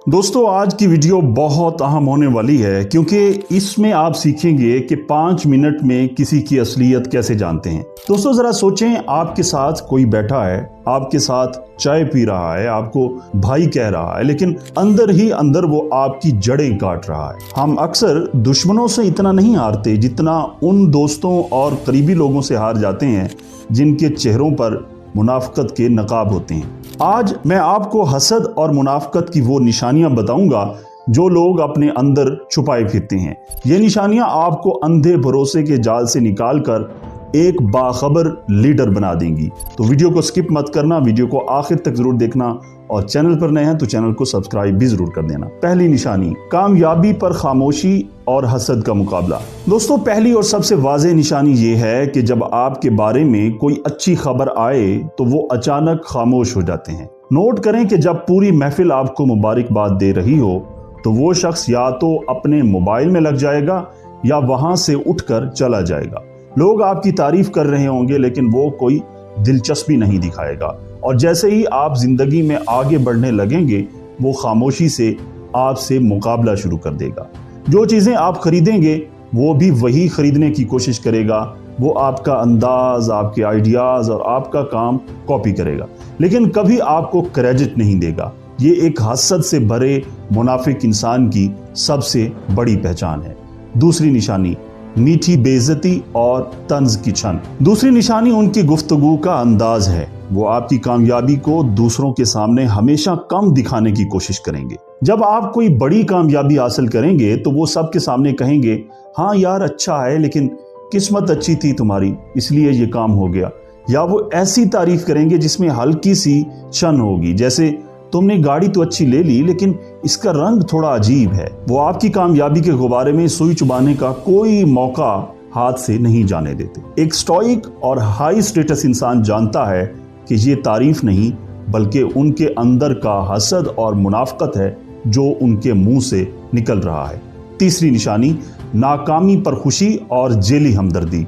दोस्तों आज की वीडियो बहुत अहम होने वाली है क्योंकि इसमें आप सीखेंगे कि 5 मिनट में किसी की असलियत कैसे जानते हैं। दोस्तों जरा सोचें, आपके साथ कोई बैठा है, आपके साथ चाय पी रहा है, आपको भाई कह रहा है, लेकिन अंदर ही अंदर वो आपकी जड़ें काट रहा है। हम अक्सर दुश्मनों से इतना नहीं हारते जितना उन दोस्तों और करीबी लोगों से हार जाते हैं जिनके चेहरों पर मुनाफिकत के नकाब होते हैं। आज मैं आपको हसद और मुनाफिकत की वो निशानियां बताऊंगा जो लोग अपने अंदर छुपाए फिरते हैं। ये निशानियां आपको अंधे भरोसे के जाल से निकालकर एक बाखबर लीडर बना देंगी। तो वीडियो को स्किप मत करना, वीडियो को आखिर तक जरूर देखना और चैनल पर नए हैं तो चैनल को सब्सक्राइब भी जरूर कर देना। पहली निशानी, कामयाबी पर खामोशी और हसद का मुकाबला। दोस्तों पहली और सबसे वाज़ेह निशानी ये है कि जब आपके बारे में कोई अच्छी खबर आए तो वो अचानक खामोश हो जाते हैं। नोट करें कि जब पूरी महफिल आपको मुबारकबाद दे रही हो तो वो शख्स या तो अपने मोबाइल में लग जाएगा या वहां से उठकर चला जाएगा। लोग आपकी तारीफ कर रहे होंगे लेकिन वो कोई दिलचस्पी नहीं दिखाएगा, और जैसे ही आप जिंदगी में आगे बढ़ने लगेंगे वो खामोशी से आपसे मुकाबला शुरू कर देगा। जो चीजें आप खरीदेंगे वो भी वही खरीदने की कोशिश करेगा। वो आपका अंदाज, आपके आइडियाज और आपका काम कॉपी करेगा, लेकिन कभी आपको क्रेडिट नहीं देगा। ये एक हसद से भरे मुनाफिक इंसान की सबसे बड़ी पहचान है। दूसरी निशानी, मीठी बेइज्जती और तंज की छन। दूसरी निशानी उनकी गुफ्तगू का अंदाज है। वो आपकी कामयाबी को दूसरों के सामने हमेशा कम दिखाने की कोशिश करेंगे। जब आप कोई बड़ी कामयाबी हासिल करेंगे तो वो सबके सामने कहेंगे, हाँ यार अच्छा है, लेकिन किस्मत अच्छी थी तुम्हारी इसलिए ये काम हो गया। या वो ऐसी तारीफ करेंगे जिसमें हल्की सी छन होगी, जैसे तुमने गाड़ी तो अच्छी ले ली लेकिन इसका रंग थोड़ा अजीब है। वो आपकी कामयाबी के गुब्बारे में सुई चुबाने का कोई मौका हाथ से नहीं जाने देते। एक स्टोइक और हाई स्टेटस इंसान जानता है कि ये तारीफ नहीं बल्कि उनके अंदर का हसद और मुनाफिकत है जो उनके मुंह से निकल रहा है। तीसरी निशानी, नाकामी पर खुशी और जेली हमदर्दी।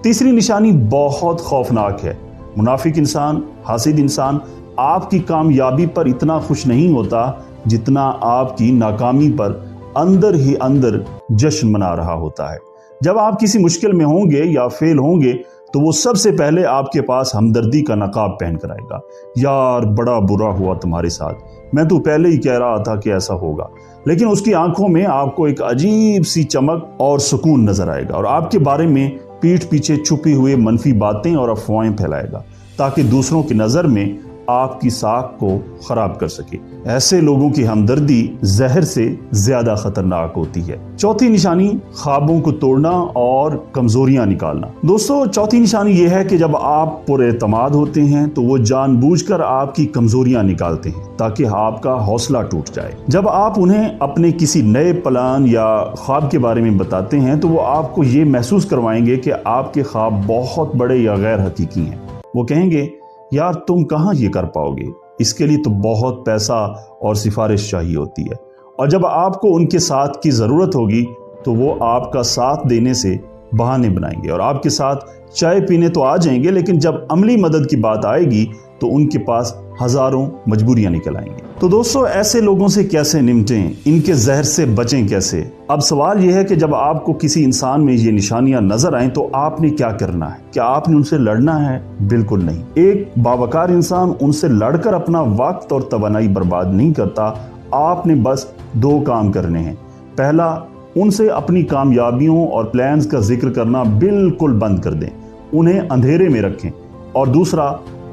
तीसरी निशानी बहुत खौफनाक है। मुनाफिक इंसान, हासिद इंसान आपकी कामयाबी पर इतना खुश नहीं होता जितना आपकी नाकामी पर अंदर ही अंदर जश्न मना रहा होता है। जब आप किसी मुश्किल में होंगे या फेल होंगे तो वो सबसे पहले आपके पास हमदर्दी का नकाब पहन कर आएगा। यार बड़ा बुरा हुआ तुम्हारे साथ, मैं तो पहले ही कह रहा था कि ऐसा होगा। लेकिन उसकी आंखों में आपको एक अजीब सी चमक और सुकून नजर आएगा और आपके बारे में पीठ पीछे छुपी हुए मनफी बातें और अफवाहें फैलाएगा ताकि दूसरों की नजर में आपकी साख को खराब कर सके। ऐसे लोगों की हमदर्दी जहर से ज्यादा खतरनाक होती है। चौथी निशानी, ख्वाबों को तोड़ना और कमजोरियां निकालना। दोस्तों चौथी निशानी यह है कि जब आप पुरएतमाद होते हैं तो वो जानबूझकर आपकी कमजोरियां निकालते हैं ताकि आपका हौसला टूट जाए। जब आप उन्हें अपने किसी नए प्लान या ख्वाब के बारे में बताते हैं तो वो आपको ये महसूस करवाएंगे कि आपके ख्वाब बहुत बड़े या गैर हकीकी हैं। वो कहेंगे, यार तुम कहाँ ये कर पाओगे, इसके लिए तो बहुत पैसा और सिफारिश चाहिए होती है। और जब आपको उनके साथ की ज़रूरत होगी तो वो आपका साथ देने से बहाने बनाएंगे और आपके साथ चाय पीने तो आ जाएंगे, लेकिन जब अमली मदद की बात आएगी तो उनके पास हज़ारों मजबूरियां निकल आएंगी। तो दोस्तों ऐसे लोगों से कैसे निपटें, इनके जहर से बचें कैसे? अब सवाल यह है कि जब आपको किसी इंसान में ये निशानियां नजर आएं तो आपने क्या करना है? क्या आपने उनसे लड़ना है? बिल्कुल नहीं। एक बावकार इंसान उनसे लड़कर अपना वक्त और तवानाई बर्बाद नहीं करता। आपने बस 2 काम करने हैं। पहला, उनसे अपनी कामयाबियों और प्लान्स का जिक्र करना बिल्कुल बंद कर दें, उन्हें अंधेरे में रखें। और दूसरा,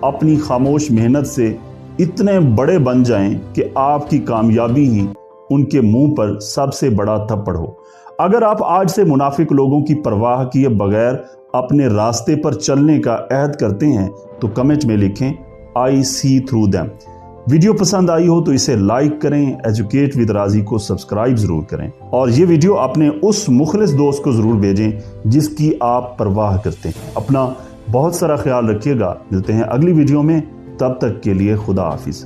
अपनी खामोश मेहनत से इतने बड़े बन जाएं कि आपकी कामयाबी ही उनके मुंह पर सबसे बड़ा थप्पड़ हो। अगर आप आज से मुनाफिक लोगों की परवाह किए बगैर अपने रास्ते पर चलने का अहद करते हैं तो कमेंट में लिखें, आई सी थ्रू देम। वीडियो पसंद आई हो तो इसे लाइक करें, एजुकेट विद राजी को सब्सक्राइब जरूर करें और ये वीडियो अपने उस मुखलिस दोस्त को जरूर भेजें जिसकी आप परवाह करते हैं। अपना बहुत सारा ख्याल रखिएगा। मिलते हैं अगली वीडियो में, तब तक के लिए खुदा हाफिज।